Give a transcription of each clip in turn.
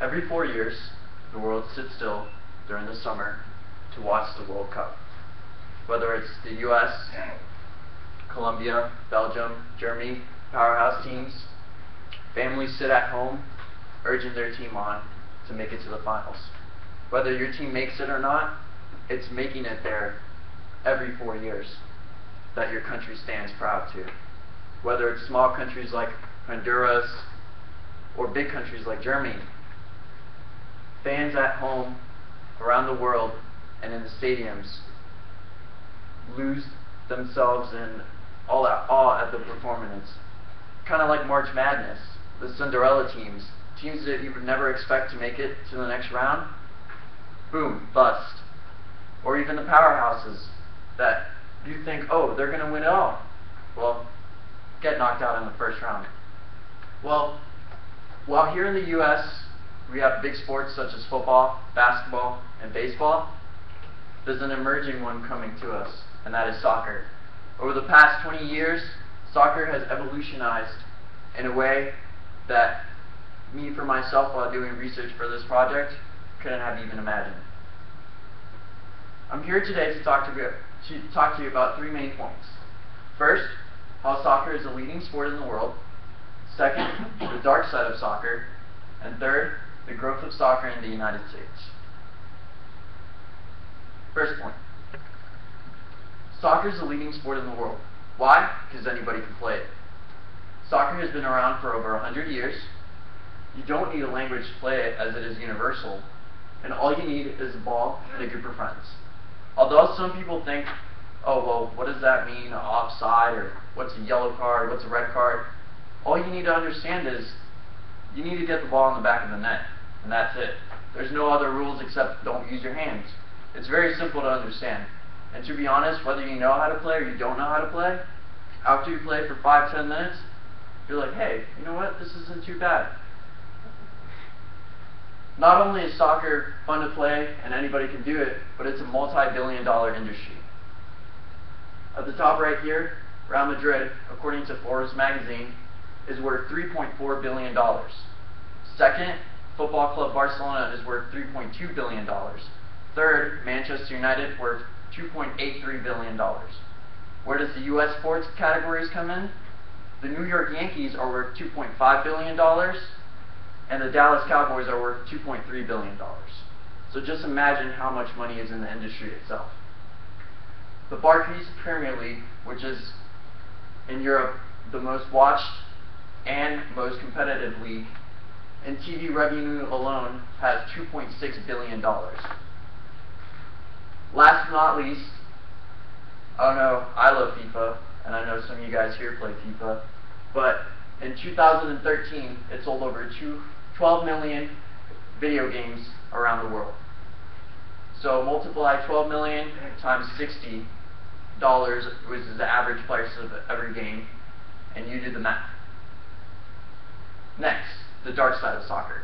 Every 4 years, the world sits still during the summer to watch the World Cup. Whether it's the US, Colombia, Belgium, Germany, powerhouse teams, families sit at home urging their team on to make it to the finals. Whether your team makes it or not, it's making it there every 4 years that your country stands proud to. Whether it's small countries like Honduras or big countries like Germany, fans at home, around the world, and in the stadiums lose themselves in all that awe at the performance. Kind of like March Madness, the Cinderella teams that you would never expect to make it to the next round, boom, bust. Or even the powerhouses that you think, oh, they're going to win it all. Well, get knocked out in the first round. Well, while here in the US, we have big sports such as football, basketball, and baseball, there's an emerging one coming to us, and that is soccer. Over the past 20 years, soccer has evolutionized in a way that me, for myself, while doing research for this project, couldn't have even imagined. I'm here today to talk to you about 3 main points. First, how soccer is the leading sport in the world. Second, the dark side of soccer. And third, the growth of soccer in the United States. First point. Soccer is the leading sport in the world. Why? Because anybody can play it. Soccer has been around for over 100 years. You don't need a language to play it, as it is universal. And all you need is a ball and a group of friends. Although some people think, oh, well, what does that mean, offside, or what's a yellow card, what's a red card? All you need to understand is you need to get the ball in the back of the net, and that's it. There's no other rules except don't use your hands. It's very simple to understand. And to be honest, whether you know how to play or you don't know how to play, after you play for 5-10 minutes, you're like, hey, you know what, this isn't too bad. Not only is soccer fun to play and anybody can do it, but it's a multi-billion-dollar industry. At the top right here, Real Madrid, according to Forbes magazine, is worth $3.4 billion. Second, Football Club Barcelona is worth $3.2 billion. Third, Manchester United, worth $2.83 billion. Where does the U.S. sports categories come in? The New York Yankees are worth $2.5 billion, and the Dallas Cowboys are worth $2.3 billion. So just imagine how much money is in the industry itself. The Barclays Premier League, which is in Europe the most watched and most competitive league, in TV revenue alone has $2.6 billion. Last but not least, I know I love FIFA, and I know some of you guys here play FIFA, but in 2013 it sold over 12 million video games around the world. So multiply 12 million times $60, which is the average price of every game, and you do the math. Next, the dark side of soccer.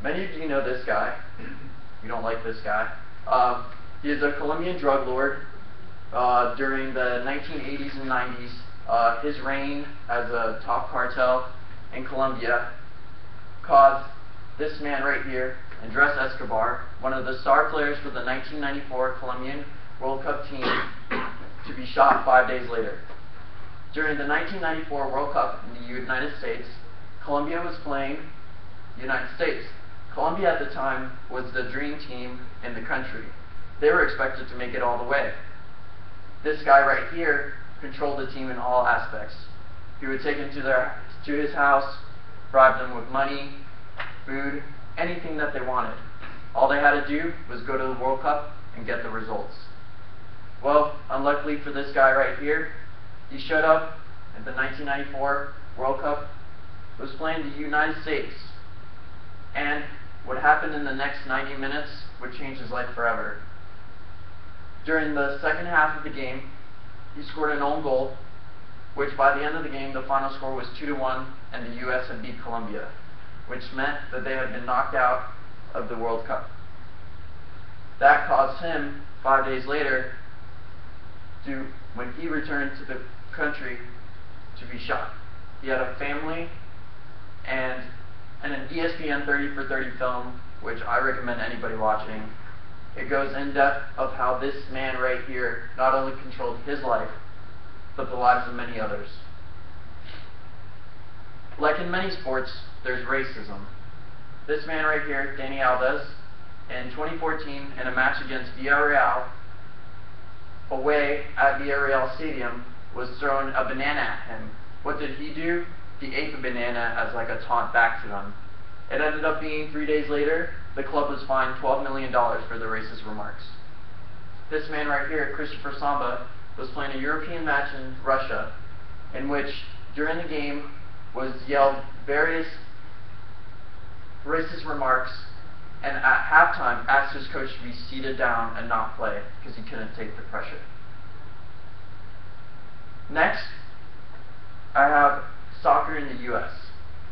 Many of you know this guy. You don't like this guy. He is a Colombian drug lord. During the 1980s and 90s, his reign as a top cartel in Colombia caused this man right here, Andres Escobar, one of the star players for the 1994 Colombian World Cup team, to be shot 5 days later. During the 1994 World Cup in the United States, Colombia was playing the United States. Colombia at the time was the dream team in the country. They were expected to make it all the way. This guy right here controlled the team in all aspects. He would take them to his house, bribe them with money, food, anything that they wanted. All they had to do was go to the World Cup and get the results. Well, unluckily for this guy right here, he showed up at the 1994 World Cup, was playing the United States, and what happened in the next 90 minutes would change his life forever. During the second half of the game, he scored an own goal, which by the end of the game, the final score was 2-1, and the U.S. had beat Colombia, which meant that they had been knocked out of the World Cup. That caused him, 5 days later, when he returned to the country, to be shot. He had a family and in an ESPN 30 for 30 film, which I recommend anybody watching, it goes in depth of how this man right here not only controlled his life, but the lives of many others. Like in many sports, there's racism. This man right here, Danny Alves, in 2014, in a match against Villarreal, away at Villarreal Stadium, was throwing a banana at him. What did he do? He ate the banana as like a taunt back to him. It ended up being 3 days later, the club was fined $12 million for the racist remarks. This man right here, Christopher Samba, was playing a European match in Russia, in which during the game was yelled various racist remarks, and at halftime asked his coach to be seated down and not play because he couldn't take the pressure. Next, I have soccer in the U.S.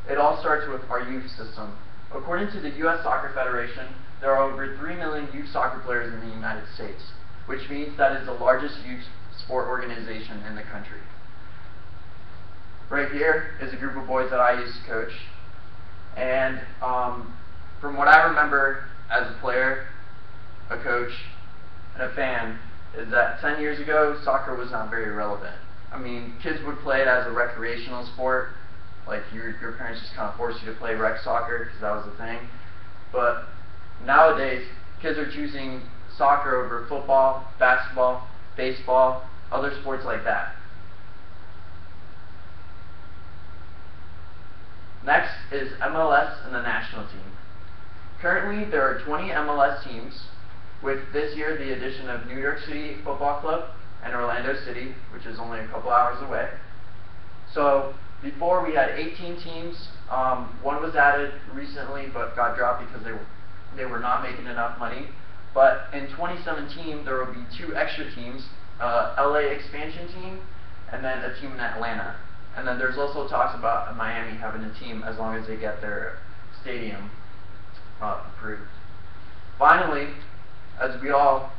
It all starts with our youth system. According to the U.S. Soccer Federation, there are over 3 million youth soccer players in the United States, which means that is the largest youth sport organization in the country. Right here is a group of boys that I used to coach, and from what I remember as a player, a coach, and a fan, is that 10 years ago, soccer was not very relevant. I mean, kids would play it as a recreational sport, like your parents just kind of forced you to play rec soccer because that was the thing. But nowadays, kids are choosing soccer over football, basketball, baseball, other sports like that. Next is MLS and the national team. Currently, there are 20 MLS teams, with this year the addition of New York City Football Club and Orlando City, which is only a couple hours away. So before we had 18 teams. One was added recently but got dropped because they were not making enough money. But in 2017 there will be 2 extra teams, LA expansion team and then a team in Atlanta. And then there's also talks about Miami having a team as long as they get their stadium approved. Finally, as we all,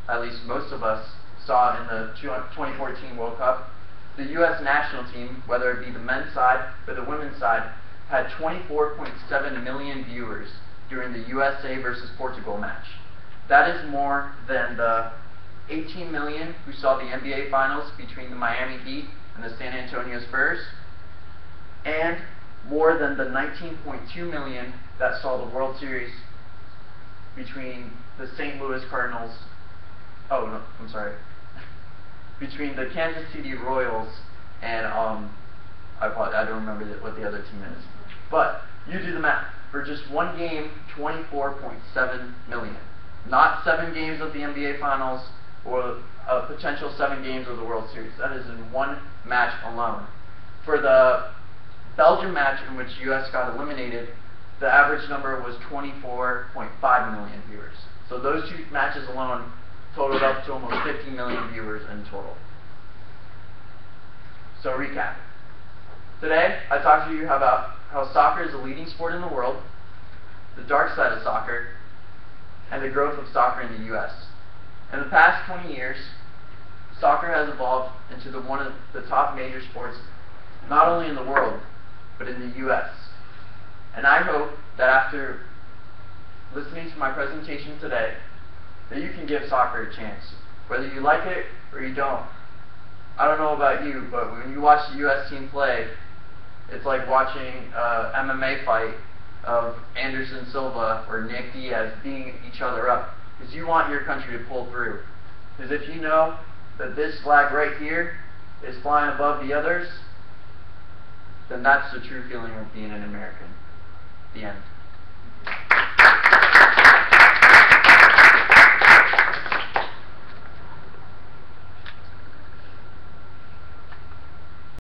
at least most of us, saw in the 2014 World Cup, the U.S. national team, whether it be the men's side or the women's side, had 24.7 million viewers during the USA versus Portugal match. That is more than the 18 million who saw the NBA Finals between the Miami Heat and the San Antonio Spurs, and more than the 19.2 million that saw the World Series between the St. Louis Cardinals, between the Kansas City Royals and, I don't remember what the other team is. But, you do the math. For just one game, 24.7 million. Not 7 games of the NBA Finals, or a potential 7 games of the World Series. That is in one match alone. For the Belgium match in which US got eliminated, the average number was 24.5 million viewers. So those 2 matches alone totaled up to almost 50 million viewers in total. So recap. Today, I talked to you about how soccer is a leading sport in the world, the dark side of soccer, and the growth of soccer in the U.S. In the past 20 years, soccer has evolved into one of the top major sports, not only in the world, but in the U.S. And I hope that after listening to my presentation today, that you can give soccer a chance, whether you like it or you don't. I don't know about you, but when you watch the U.S. team play, it's like watching an MMA fight of Anderson Silva or Nick Diaz beating each other up, because you want your country to pull through. Because if you know that this flag right here is flying above the others, then that's the true feeling of being an American. The end.